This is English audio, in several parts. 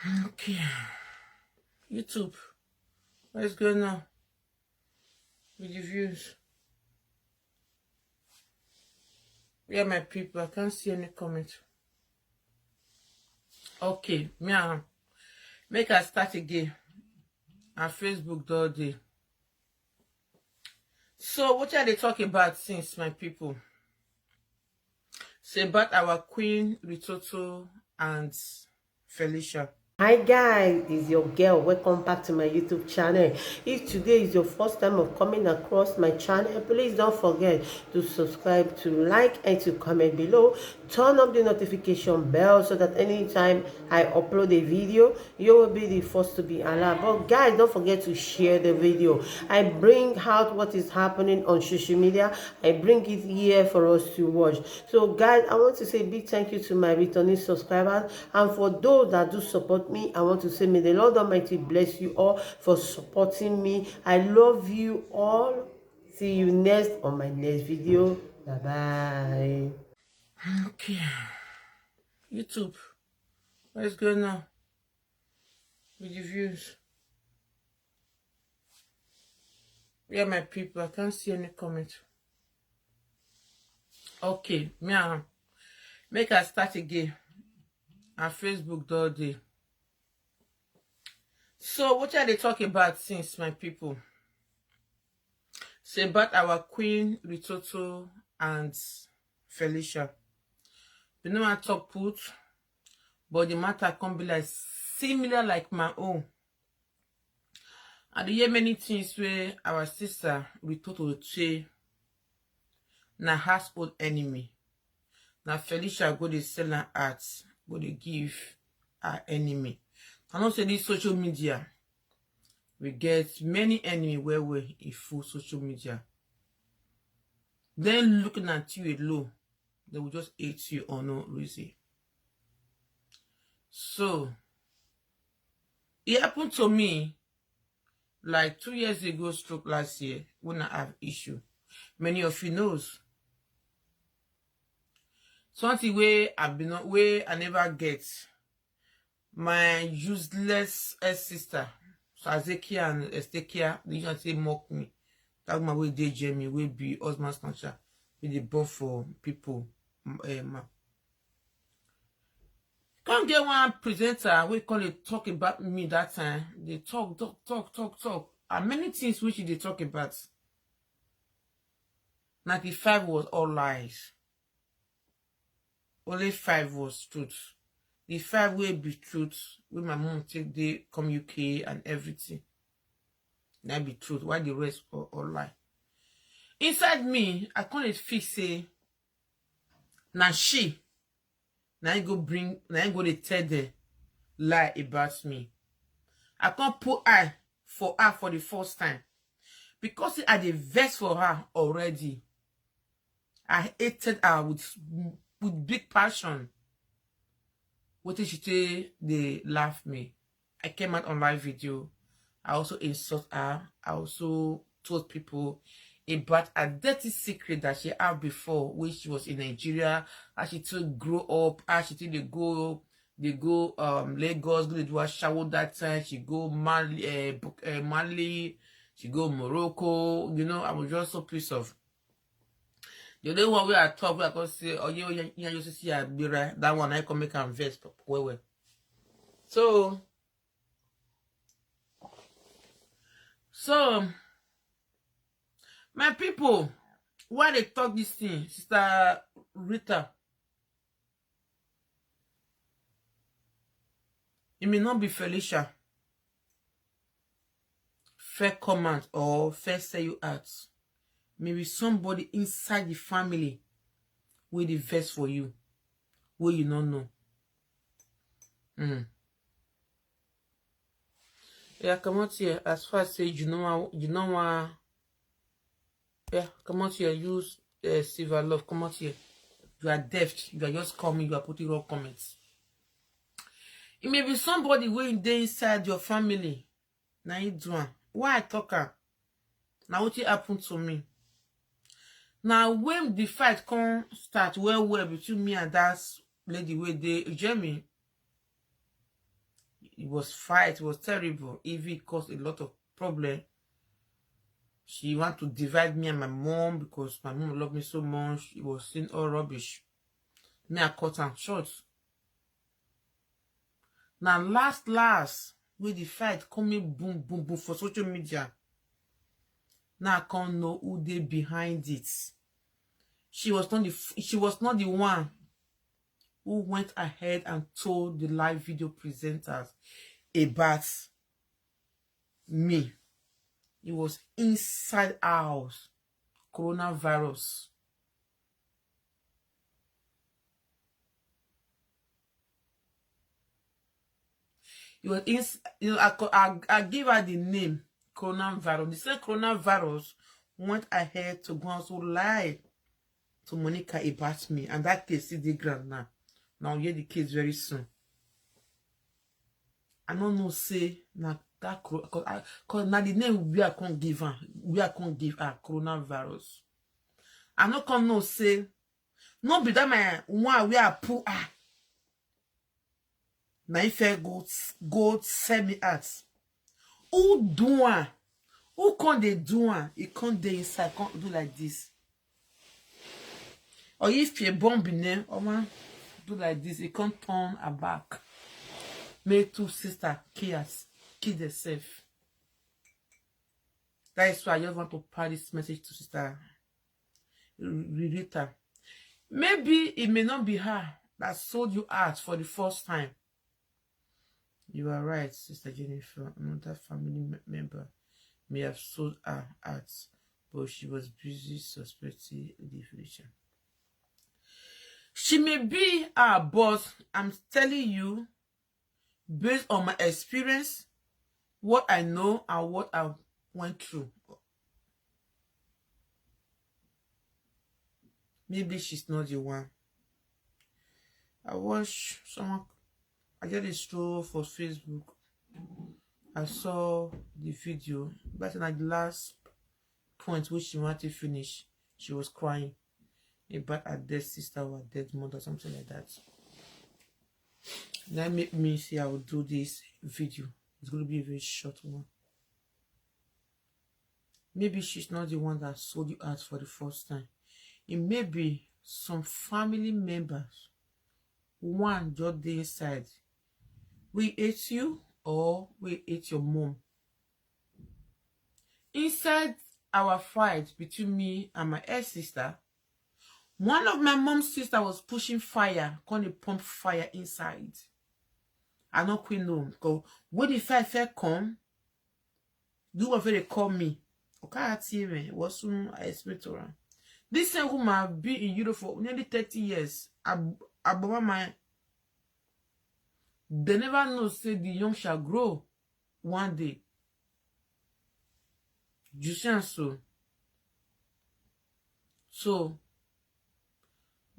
Okay, YouTube, what's going on with the views? Yeah, my people, I can't see any comment. Okay, make us start again on Facebook all day. So, what are they talking about since, my people? It's about our Queen Ritoto and Felicia. Hi guys, this is your girl. Welcome back to my YouTube channel. If today is your first time of coming across my channel, please don't forget to subscribe, to like, and to comment below. Turn on the notification bell so that anytime I upload a video, you will be the first to be alerted. But guys, don't forget to share the video. I bring out what is happening on social media. I bring it here for us to watch. So guys, I want to say a big thank you to my returning subscribers, and for those that do support me, I want to say may the Lord Almighty bless you all for supporting me. I love you all. See you next on my next video. Bye bye. Okay, YouTube, what's going on with the views? Yeah, my people, I can't see any comment. Okay, make us start again on Facebook all day. So, what are they talking about since, my people? It's about our Queen Ritoto and Felicia. You know, I talk put, but the matter can be like similar like my own. And there are many things where our sister Ritoto say na household enemy. Now Felicia go to sell her arts, go to give her enemy. I don't say this social media. We get many enemy where we in full social media. Then looking at you alone, they will just hate you or no reason. So it happened to me like 2 years ago, stroke last year, when I have issue. Many of you knows. Something where I never get. My useless sister, so Azekia and Estekia, they usually say mock me. That my way they Jamie will be husband snatcher with the buff for people. Can't get one presenter we call it talk about me that time. They talk. And many things which they talk about. 95 was all lies. Only 5 was truth. The 5 will be truth. When my mom take they come UK and everything. That be truth. Why the rest all lie? Inside me, I can't fix say. Now she. Now I go to tell the lie about me. I can't put eye for her for the first time. Because I had a verse for her already. I hated her with big passion. What did she say? They laugh me. I came out on live video. I also insult her. I also told people about a dirty secret that she had before, which she was in Nigeria. How she to grow up. How she they go Lagos, go to do a shower that time. She go Mali. She go Morocco. You know, I was just so pissed off. The only one where I talk, where I can say, oh yeah, you see that one I can make an invest. Well. So my people, why they talk this thing, Sister Rita? It may not be Felicia. Fair comment or fair say you out. Maybe somebody inside the family will the verse for you. Where you don't know. Yeah, come out here. As far as say you know yeah, come out here, use silver love, come out here. You are deaf, you are just coming, you are putting wrong comments. It may be somebody way there inside your family. Now you do one. Why I talk her? Now what happened to me? Now when the fight come start well between me and that lady where they Jamie, it was fight, it was terrible. Evie caused a lot of problem. She wanted to divide me and my mom because my mom loved me so much. It was saying all rubbish. Me, I cut am short. Now, last, with the fight coming boom, boom, boom for social media. Now I can't know who they behind it. She was not the one who went ahead and told the live video presenters about me. It was inside house coronavirus. It was I give her the name coronavirus. The same coronavirus went ahead to go and so lie to Monica about me, and that case is the ground now. Now hear the case very soon. I don't know say now that because now the name we are can't give her coronavirus. I not can no say no be that my one we are pull now if I go send me out. Who do one? Who can't they do one? It can't they inside can't do like this. Or if you're bomb in there, oh man, do like this, it can't turn her back. Make two sisters kill themselves. That is why I just want to pass this message to Sister Rita. Maybe it may not be her that sold you out for the first time. You are right, Sister Jennifer. Another family member may have sold her out, but she was busy suspecting the Felicia. She may be our boss. I'm telling you, based on my experience, what I know and what I went through. Maybe she's not the one. I watched someone, I did a stroll for Facebook. I saw the video, but at the last point which she wanted to finish, she was crying about her dead sister or her dead mother, something like that. That made me say I will do this video. It's going to be a very short one. Maybe she's not the one that sold you out for the first time. It may be some family members. One just the inside. We ate you or we ate your mom. Inside our fight between me and my ex-sister, one of my mom's sister was pushing fire, gonna pump fire inside. I not queen know because when the fire come, do what they call me. Okay, was soon I expect her. This same woman have been in Europe for nearly 30 years. Above my, they never know say the young shall grow one day. You see so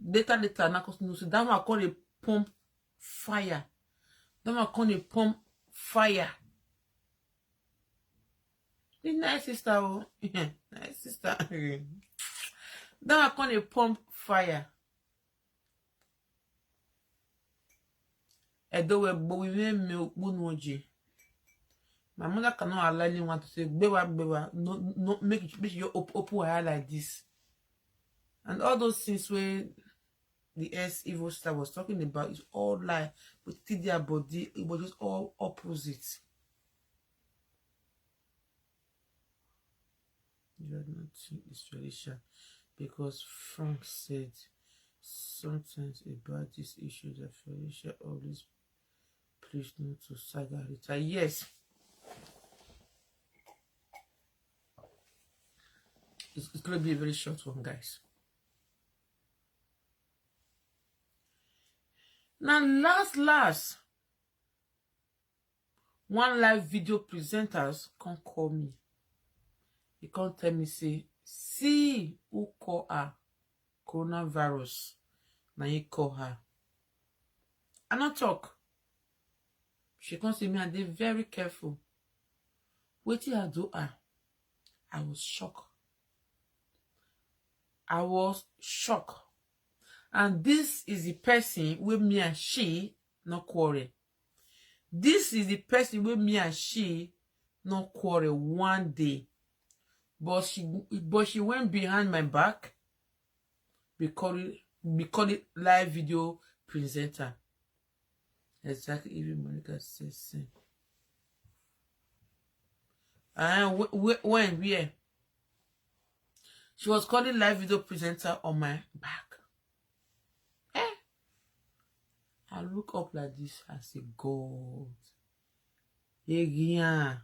later now continue so that one call a pump fire. That one call a pump fire. The nice sister, oh, nice sister. That one call a pump fire. But we me my mother cannot allow anyone to say bewa. No make you open her like this. And all those things where the evil star was talking about is all lie, but their body, it was just all opposite. You are not this Felicia because Frank said sometimes about this issue that Felicia always please not to saga Rita. Yes. It's going to be a very short one, guys. Now, last, one live video presenters can't call me. He can't tell me, say, see who call her coronavirus. Now you call her. I not talk. She can't see me and they're very careful. Wait till I do her. I was shocked. And this is the person with me and she not quarrel. This is the person with me and she not quarrel one day. But she went behind my back because it live video presenter. Exactly, even Monica says. And when where she was calling live video presenter on my back. I look up like this. I say, God, Egian.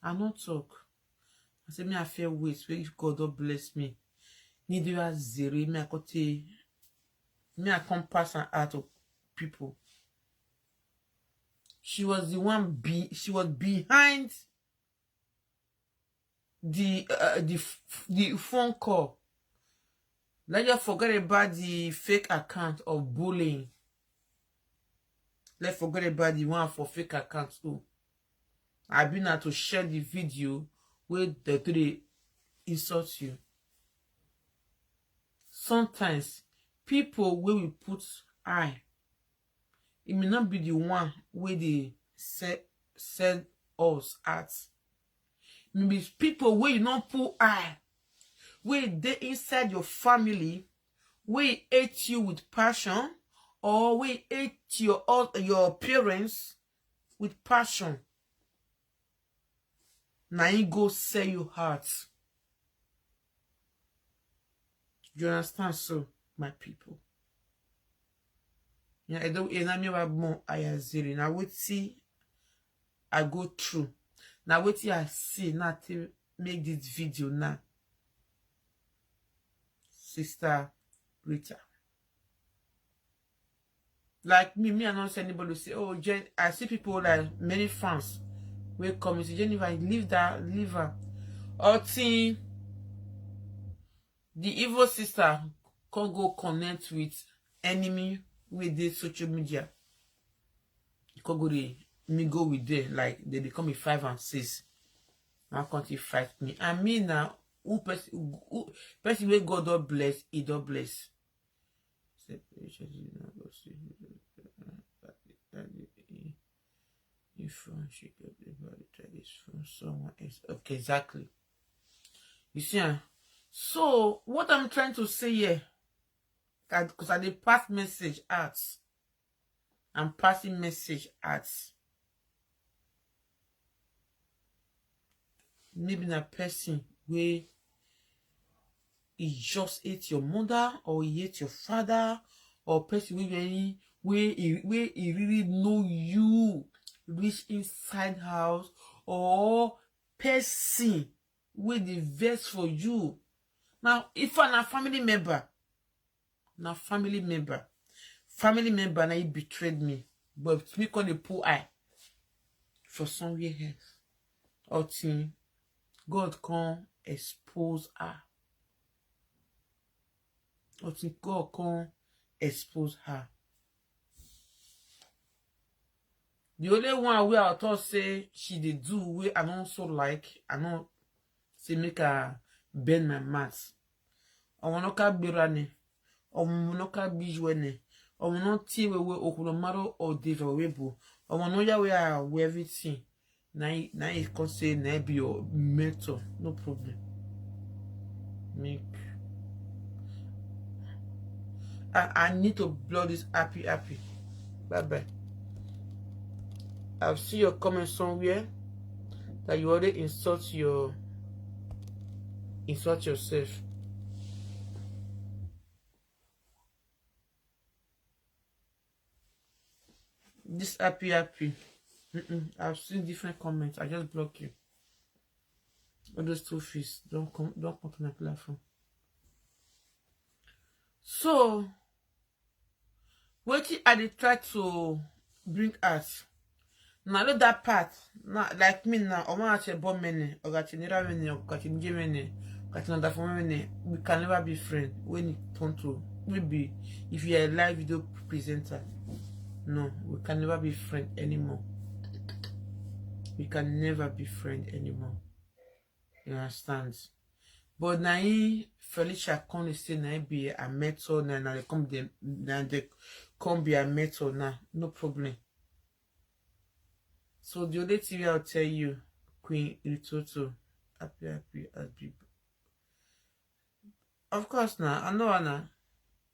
I not talk. I say, me I fear waste. Where God don't bless me. Need you as zero. Me I come pass and out of people. She was the one. She was behind the phone call. Let's just forget about the fake account of bullying. Let's forget about the one for fake accounts too. I've been out to share the video where they insult you. Sometimes people where we put eye, it may not be the one where they send us at. Maybe people where you not put eye, where they inside your family, where hate you with passion, or where hate your parents with passion. Now you go sell your heart. You understand, so my people? Yeah, I don't more I zero. Now wait see I go through. Now wait I see now to make this video now. Sister Rita. Like me, I don't see anybody say, oh, Jen, I see people like many fans will come and say, Jennifer, leave her. Or think the evil sister can't go connect with enemy with the social media. You can go go with them, like they become a 5 and 6. Now can't you fight me? And me now, who person where God don't bless, he don't bless. She got this from someone else. Okay, exactly. You see, so what I'm trying to say here, because I did pass message out. I'm passing message out. Maybe a person where he just hate your mother, or he hate your father, or person where he really know you, reach inside house, or person where they vex for you. Now, if I'm a family member, now family member now he betrayed me, but me can pull eye for somewhere else. Or thing, God can expose her. Or thing, God can expose her. The only one where I thought say she did do where I don't so like, I don't say make her bend my mouth. I want to be running. I want to be joining. I want to see where Okulomaro or Devawebo. I want to know where everything. Now it can say now be your mentor. No problem. Make. I need to blow this happy. Bye bye. I've seen your comment somewhere that you already insult yourself. This happy. I've seen different comments. I just block you. All those two fists don't come to my platform. So what I try to bring us. Now look that part. Now like me now, I want to bomb many, or got never many, or got many, got another for many. We can never be friends when it comes to maybe if you're a live video presenter. No, we can never be friends anymore. We can never be friends anymore. You understand? But now Felicia can't say now be a method and they come they come be a mentor now, no problem. So the only thing I'll tell you, Queen Ritoto, happy as be. Of course now, I know Anna.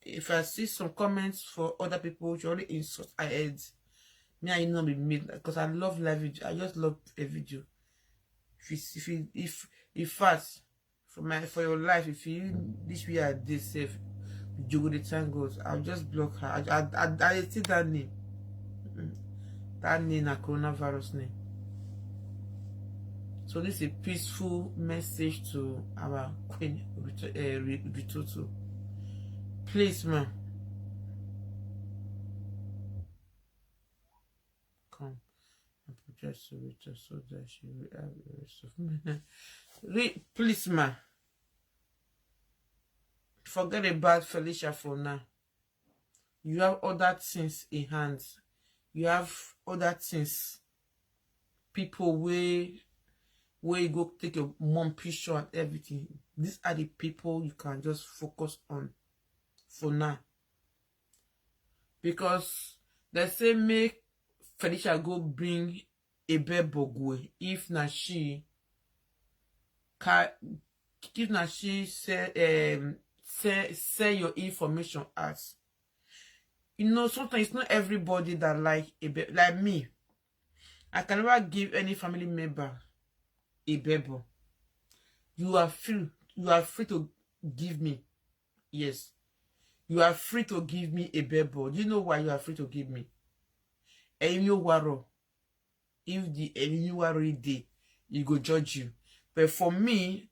If I see some comments for other people which already insult I head, me I know be made because I love live video. I just love a video. If fast for your life, if you this way are this safe, you go the time goes. I'll just block her. I see that name. That name a coronavirus name. So this is a peaceful message to our Queen Ritoto. Please, man. Come and project to Rita so that she will have the rest of me. Please, man. Forget about Felicia for now. You have other things in hand. You have other things. People where you go take your mom picture and everything. These are the people you can just focus on for now. Because they say make Felicia go bring a bebogwe if na she say your information as. You know, sometimes it's not everybody that like me. I can never give any family member a bebo. You are free to give me. Yes. You are free to give me a bebo. Do you know why you are free to give me? If the waro day, you go judge you. But for me,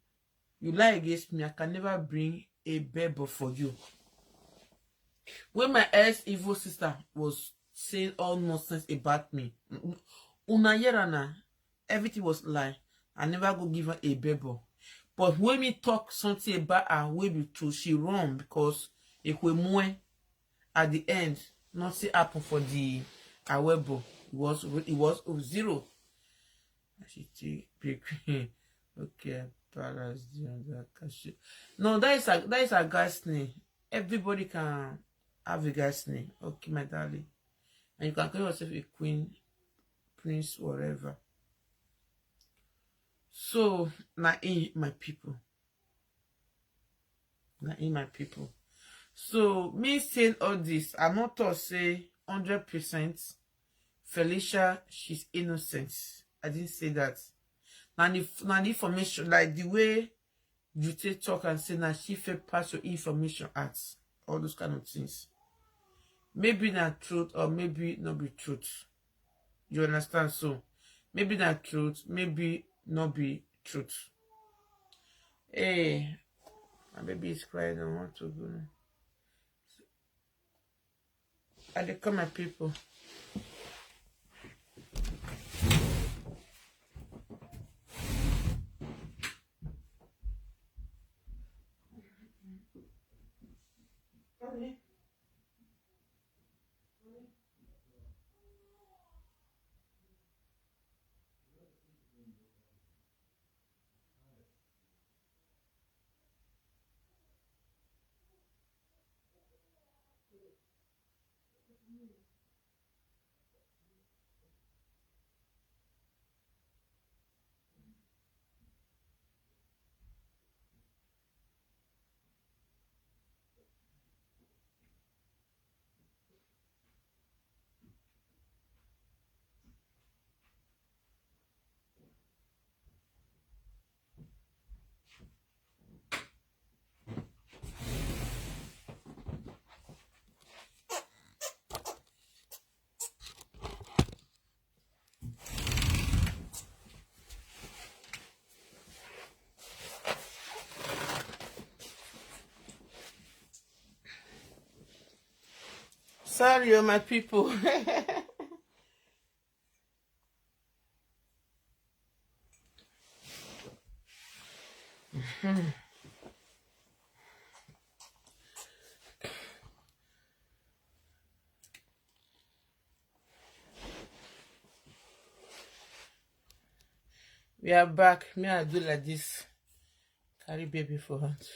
you lie against me, I can never bring a bebo for you. When my ex-evil sister was saying all nonsense about me, everything was lie. I never go give her a bebo. But when we talk something about her, we be true, she wrong because if we more at the end, nothing happened for the awebo. It was 0. She take big okay, balance the other cash. No, that is a guy's name. Everybody can have a guy's name. Okay, my darling. And you can call yourself a queen, prince, whatever. So now in my people. So me saying all this, I'm not to say 100% Felicia, she's innocent. I didn't say that. Now the information, like the way you take talk and say now she feel pass your information at all those kind of things. Maybe not truth or maybe not be truth. You understand? So maybe not truth, maybe not be truth. Hey, my baby is crying. I want to go. I dey call my people. Sorry, my people. We are back. Me, I do like this. Carry baby for hand.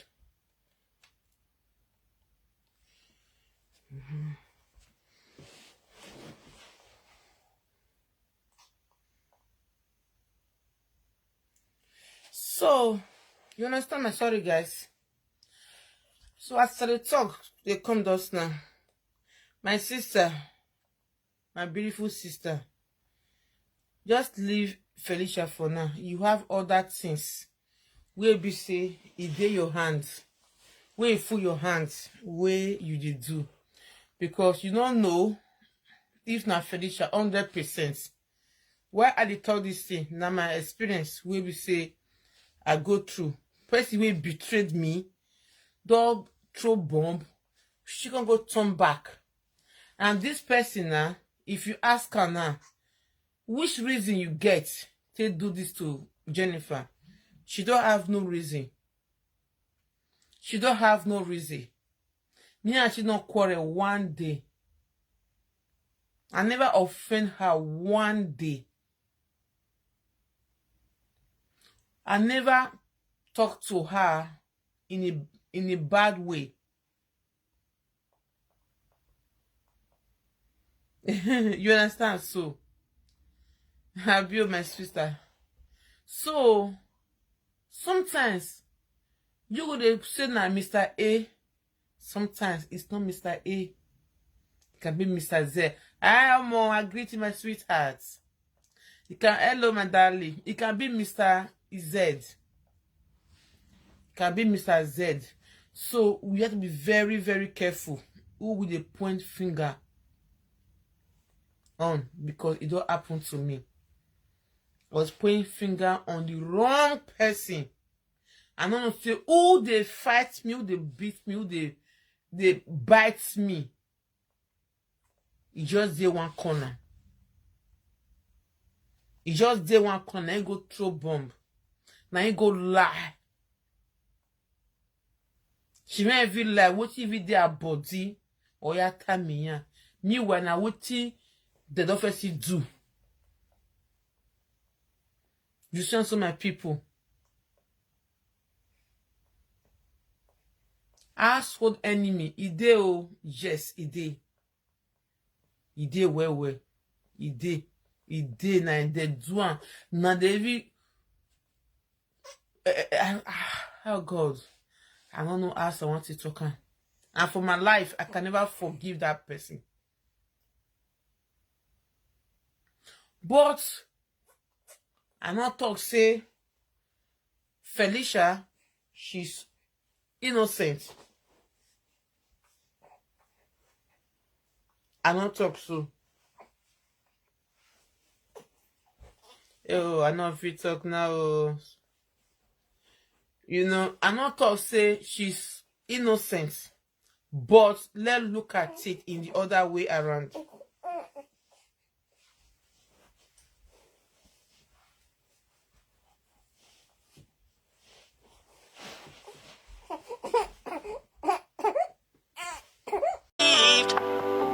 So, you understand my sorry, guys. So after the talk, they come to us now. My sister, my beautiful sister, just leave Felicia for now. You have other things. Where be say, it dey your hands. Where you full your hands, where you did do. Because you don't know if na Felicia 100%. Why I dey talk this thing? Now my experience where we say I go through. Person wey betrayed me, dog throw bomb, she can go turn back. And this person now, if you ask her now, which reason you get to do this to Jennifer? She don't have no reason. She don't have no reason. Me and she don't quarrel one day. I never offend her one day. I never talk to her in a bad way. You understand? So I build my sister. So sometimes you go say na Mr. A. Sometimes it's not Mr. A. It can be Mr. Z. I greet you, my sweetheart. It can hello, my darling. It can be Mr. Z. It can be Mr. Z. So we have to be very, very careful who will they point finger on, because it don't happen to me. I was pointing finger on the wrong person. I don't know say who they fight me, who they beat me, who they bite me. It just did one corner. It just did one corner. He go throw bomb. Now he go lie. She may even lie. What if it their body or ya tamiya? Me when I what the office do. You see some my people. Household enemy. Ide oh yes, ide. Ide well. Ide na in the doan. Na they oh God. I don't know how I want to talk. And for my life, I can never forgive that person. But I not talk say Felicia, she's innocent. I not talk so. Oh, I know if we talk now. You know, I not talk say she's innocent. But let's look at it in the other way around.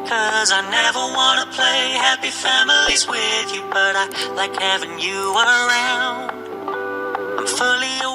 Cause I never wanna play happy families with you, but I like having you around. I'm fully aware